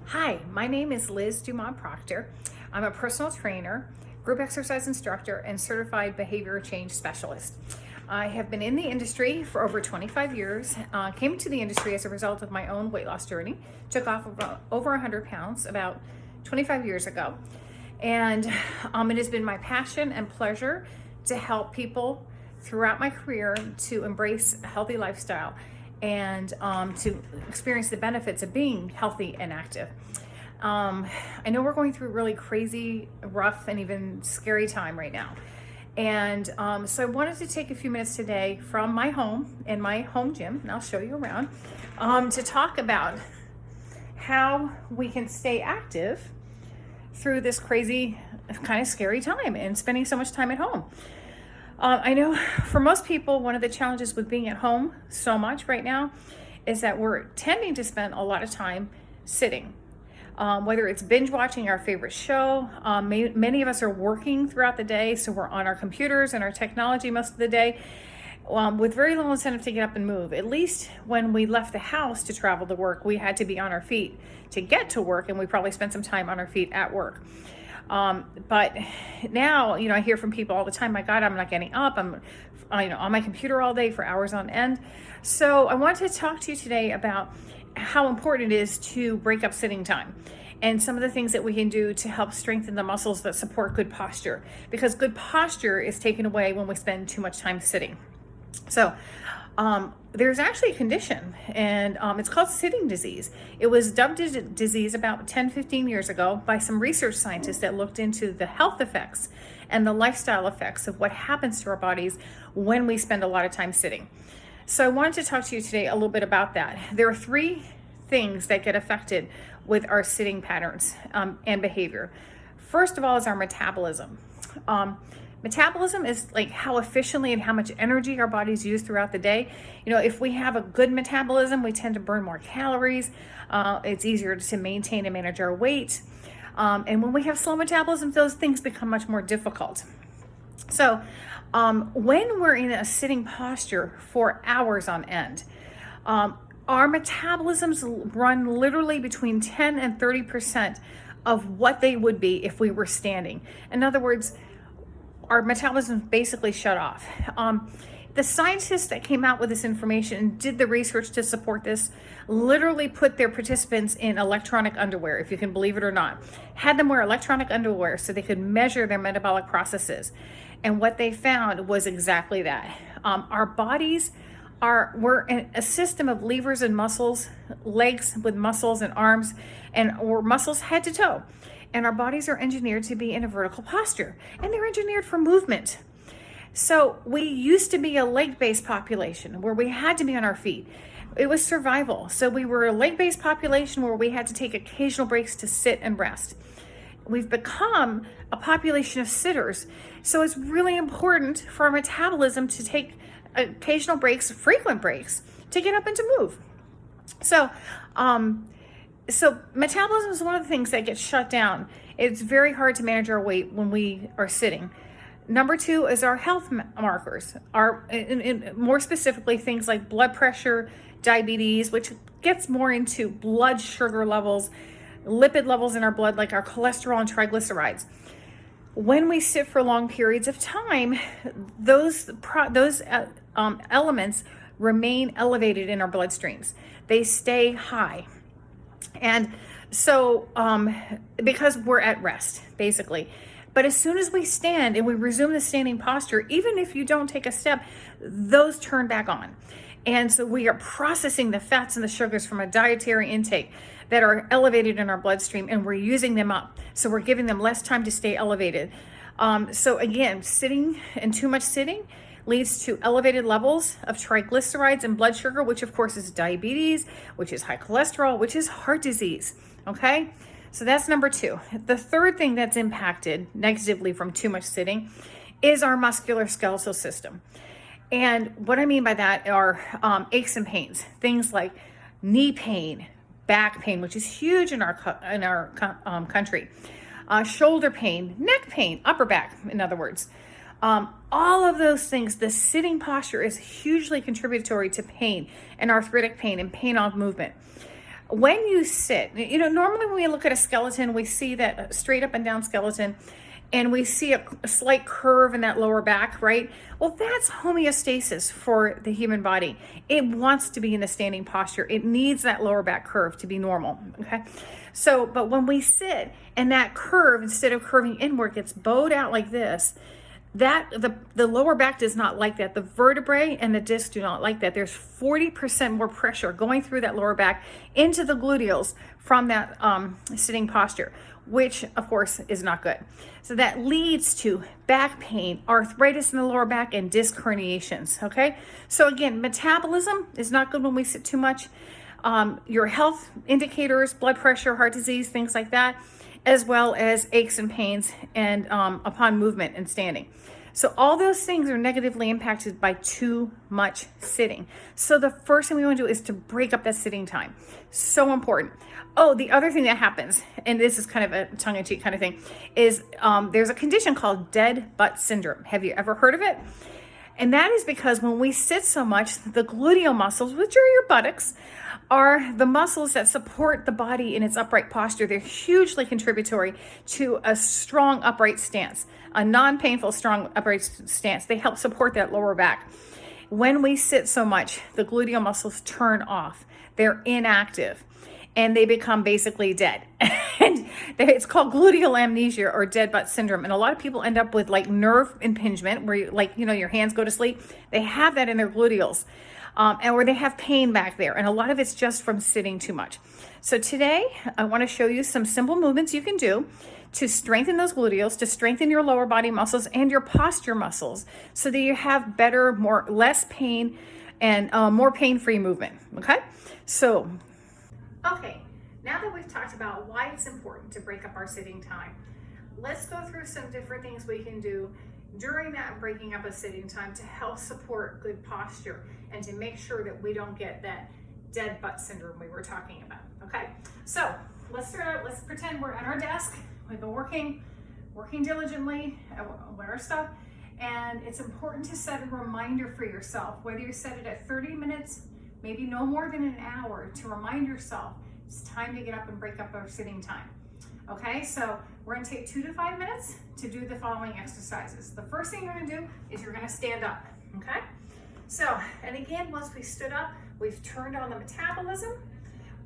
Hi, my name is Liz Dumont Proctor. I'm a personal trainer, group exercise instructor, and certified behavior change specialist. I have been in the industry for over 25 years, came to the industry as a result of my own weight loss journey, took off over 100 pounds about 25 years ago. And it has been my passion and pleasure to help people throughout my career to embrace a healthy lifestyle and to experience the benefits of being healthy and active. I know we're going through a really crazy, rough, and even scary time right now. And so I wanted to take a few minutes today from my home in my home gym, and I'll show you around, to talk about how we can stay active through this crazy, kind of scary time and spending so much time at home. I know for most people, one of the challenges with being at home so much right now is that we're tending to spend a lot of time sitting. Whether it's binge watching our favorite show, many of us are working throughout the day, so we're on our computers and our technology most of the day, with very little incentive to get up and move. At least when we left the house to travel to work, we had to be on our feet to get to work, and we probably spent some time on our feet at work. But now, I hear from people all the time, my God, I'm not getting up. I'm on my computer all day for hours on end. So I wanted to talk to you today about how important it is to break up sitting time and some of the things that we can do to help strengthen the muscles that support good posture, because good posture is taken away when we spend too much time sitting. So there's actually a condition, and it's called sitting disease. It was dubbed a disease about 10-15 years ago by some research scientists that looked into the health effects and the lifestyle effects of what happens to our bodies when we spend a lot of time sitting. So I wanted to talk to you today a little bit about that. There are three things that get affected with our sitting patterns and behavior. First of all is our metabolism. Metabolism is like how efficiently and how much energy our bodies use throughout the day. If we have a good metabolism, we tend to burn more calories. It's easier to maintain and manage our weight. And when we have slow metabolism, those things become much more difficult. So when we're in a sitting posture for hours on end, our metabolisms run literally between 10 and 30% of what they would be if we were standing. In other words, our metabolism basically shut off. The scientists that came out with this information and did the research to support this literally put their participants in electronic underwear, if you can believe it or not, had them wear electronic underwear so they could measure their metabolic processes. And what they found was exactly that. Our bodies we're a system of levers and muscles, legs with muscles and arms, or muscles head to toe. And our bodies are engineered to be in a vertical posture, and they're engineered for movement. So we used to be a leg-based population where we had to be on our feet. It was survival. So we were a leg-based population where we had to take occasional breaks to sit and rest. We've become a population of sitters. So it's really important for our metabolism to take occasional breaks, frequent breaks, to get up and to move. So metabolism is one of the things that gets shut down. It's very hard to manage our weight when we are sitting. Number two is our health markers, more specifically things like blood pressure, diabetes, which gets more into blood sugar levels, lipid levels in our blood, like our cholesterol and triglycerides. When we sit for long periods of time, those elements remain elevated in our bloodstreams. They stay high. And so, because we're at rest, basically. But as soon as we stand and we resume the standing posture, even if you don't take a step, those turn back on. And so we are processing the fats and the sugars from a dietary intake that are elevated in our bloodstream, and we're using them up. So we're giving them less time to stay elevated. So again, sitting and too much sitting leads to elevated levels of triglycerides and blood sugar, which of course is diabetes, which is high cholesterol, which is heart disease. Okay, so that's number two. The third thing that's impacted negatively from too much sitting is our musculoskeletal system. And what I mean by that are aches and pains, things like knee pain, back pain, which is huge in our country, shoulder pain, neck pain, upper back, in other words. All of those things, the sitting posture is hugely contributory to pain and arthritic pain and pain on movement. When you sit, normally when we look at a skeleton, we see that straight up and down skeleton, and we see a slight curve in that lower back, right? Well, that's homeostasis for the human body. It wants to be in the standing posture. It needs that lower back curve to be normal, okay? So, but when we sit and that curve, instead of curving inward, gets bowed out like this, that the lower back does not like that. The vertebrae and the disc do not like that. There's 40% more pressure going through that lower back into the gluteals from that sitting posture, which of course is not good. So that leads to back pain, arthritis in the lower back, and disc herniations, okay? So again, metabolism is not good when we sit too much. Your health indicators, blood pressure, heart disease, things like that, as well as aches and pains and upon movement and standing. So all those things are negatively impacted by too much sitting. So the first thing we want to do is to break up that sitting time. So important. Oh, the other thing that happens, and this is kind of a tongue-in-cheek kind of thing, is there's a condition called dead butt syndrome. Have you ever heard of it? And that is because when we sit so much, the gluteal muscles, which are your buttocks, are the muscles that support the body in its upright posture. They're hugely contributory to a strong upright stance, a non-painful, strong upright stance. They help support that lower back. When we sit so much, the gluteal muscles turn off. They're inactive, and they become basically dead. And it's called gluteal amnesia or dead butt syndrome. And a lot of people end up with like nerve impingement where your hands go to sleep. They have that in their gluteals. And where they have pain back there. And a lot of it's just from sitting too much. So today, I want to show you some simple movements you can do to strengthen those gluteals, to strengthen your lower body muscles and your posture muscles so that you have better, less pain and more pain-free movement, okay? So, okay, now that we've talked about why it's important to break up our sitting time, let's go through some different things we can do during that breaking up of sitting time to help support good posture and to make sure that we don't get that dead butt syndrome we were talking about, okay? So let's start out, let's pretend we're at our desk. We've been working diligently with our stuff, and it's important to set a reminder for yourself, whether you set it at 30 minutes, maybe no more than an hour, to remind yourself it's time to get up and break up our sitting time. Okay, so we're gonna take 2 to 5 minutes to do the following exercises. The first thing you're gonna do is you're gonna stand up, okay? So, and again, once we stood up, we've turned on the metabolism,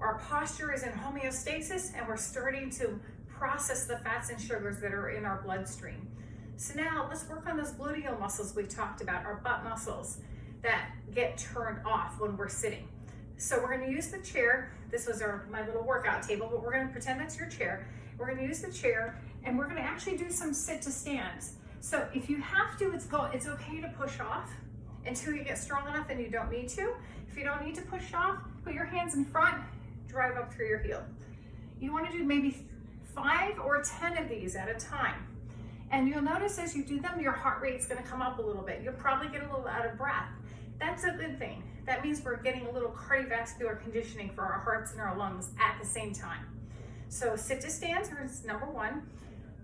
our posture is in homeostasis, and we're starting to process the fats and sugars that are in our bloodstream. So now let's work on those gluteal muscles we talked about, our butt muscles that get turned off when we're sitting. So we're gonna use the chair. This was my little workout table, but we're gonna pretend that's your chair. We're gonna use the chair, and we're gonna actually do some sit to stands. So if you have to, it's okay to push off until you get strong enough and you don't need to. If you don't need to push off, put your hands in front, drive up through your heel. You wanna do maybe 5 or 10 of these at a time. And you'll notice as you do them, your heart rate's gonna come up a little bit. You'll probably get a little out of breath. That's a good thing. That means we're getting a little cardiovascular conditioning for our hearts and our lungs at the same time. So sit to stands is number 1.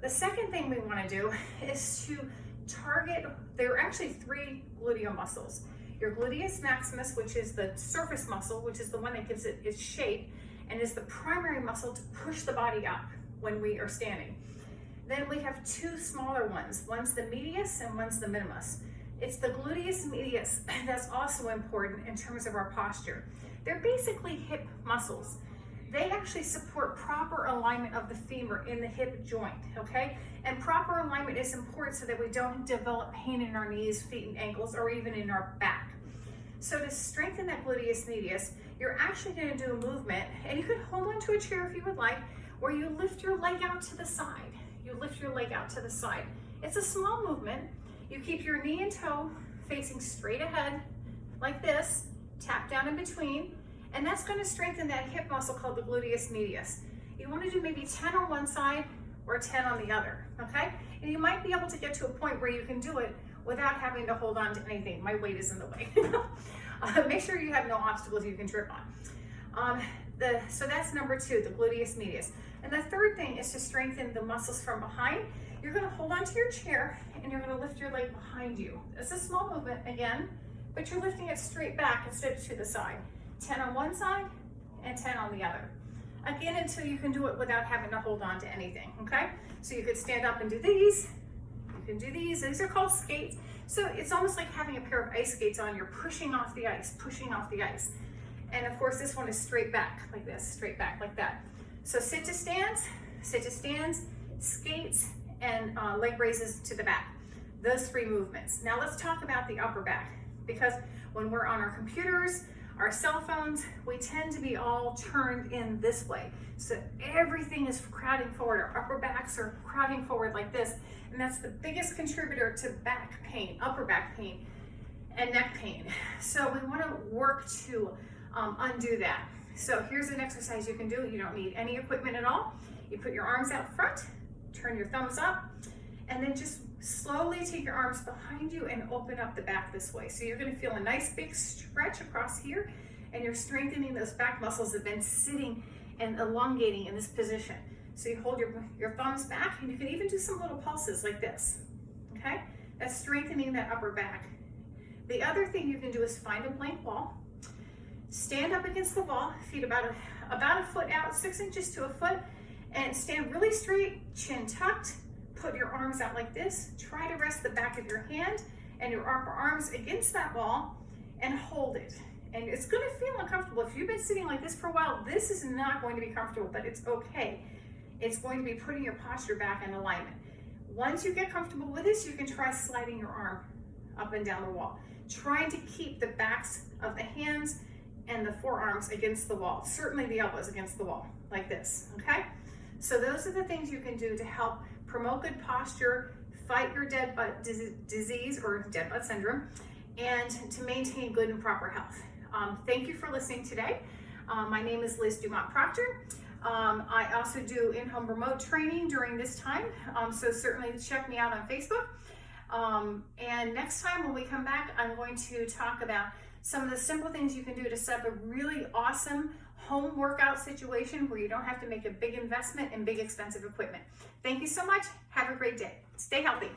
The second thing we want to do is to target, there are actually 3 gluteal muscles. Your gluteus maximus, which is the surface muscle, which is the one that gives it its shape and is the primary muscle to push the body up when we are standing. Then we have 2 smaller ones. One's the medius and one's the minimus. It's the gluteus medius that's also important in terms of our posture. They're basically hip muscles. They actually support proper alignment of the femur in the hip joint, okay? And proper alignment is important so that we don't develop pain in our knees, feet, and ankles, or even in our back. So to strengthen that gluteus medius, you're actually gonna do a movement, and you can hold onto a chair if you would like, where you lift your leg out to the side. You lift your leg out to the side. It's a small movement. You keep your knee and toe facing straight ahead, like this, tap down in between, and that's gonna strengthen that hip muscle called the gluteus medius. You wanna do maybe 10 on one side or 10 on the other, okay? And you might be able to get to a point where you can do it without having to hold on to anything. My weight is in the way. Make sure you have no obstacles you can trip on. So that's number 2, the gluteus medius. And the third thing is to strengthen the muscles from behind. You're gonna hold onto your chair and you're gonna lift your leg behind you. It's a small movement again, but you're lifting it straight back instead of to the side. 10 on one side and 10 on the other. again, until you can do it without having to hold on to anything, okay? So you could stand up and do these. You can do these. These are called skates. So it's almost like having a pair of ice skates on. You're pushing off the ice, pushing off the ice. And of course, this one is straight back like this, straight back like that. So sit to stands, skates, and leg raises to the back. Those 3 movements. Now let's talk about the upper back, because when we're on our computers, our cell phones, we tend to be all turned in this way. So everything is crowding forward. Our upper backs are crowding forward like this. And that's the biggest contributor to back pain, upper back pain, and neck pain. So we want to work to undo that. So here's an exercise you can do. You don't need any equipment at all. You put your arms out front, turn your thumbs up, and then just slowly take your arms behind you and open up the back this way. So you're going to feel a nice big stretch across here, and you're strengthening those back muscles that have been sitting and elongating in this position. So you hold your thumbs back, and you can even do some little pulses like this, okay? That's strengthening that upper back. The other thing you can do is find a blank wall, stand up against the wall, feet about a foot out, 6 inches to a foot, and stand really straight, chin tucked. Put your arms out like this. Try to rest the back of your hand and your upper arms against that wall and hold it. And it's going to feel uncomfortable. If you've been sitting like this for a while, this is not going to be comfortable, but it's okay. It's going to be putting your posture back in alignment. Once you get comfortable with this, you can try sliding your arm up and down the wall, trying to keep the backs of the hands and the forearms against the wall, certainly the elbows against the wall, like this, okay? So those are the things you can do to help promote good posture, fight your dead butt disease or dead butt syndrome, and to maintain good and proper health. Thank you for listening today. My name is Liz Dumont Proctor. I also do in-home remote training during this time, so certainly check me out on Facebook. And next time when we come back, I'm going to talk about some of the simple things you can do to set up a really awesome home workout situation where you don't have to make a big investment in big expensive equipment. Thank you so much. Have a great day. Stay healthy.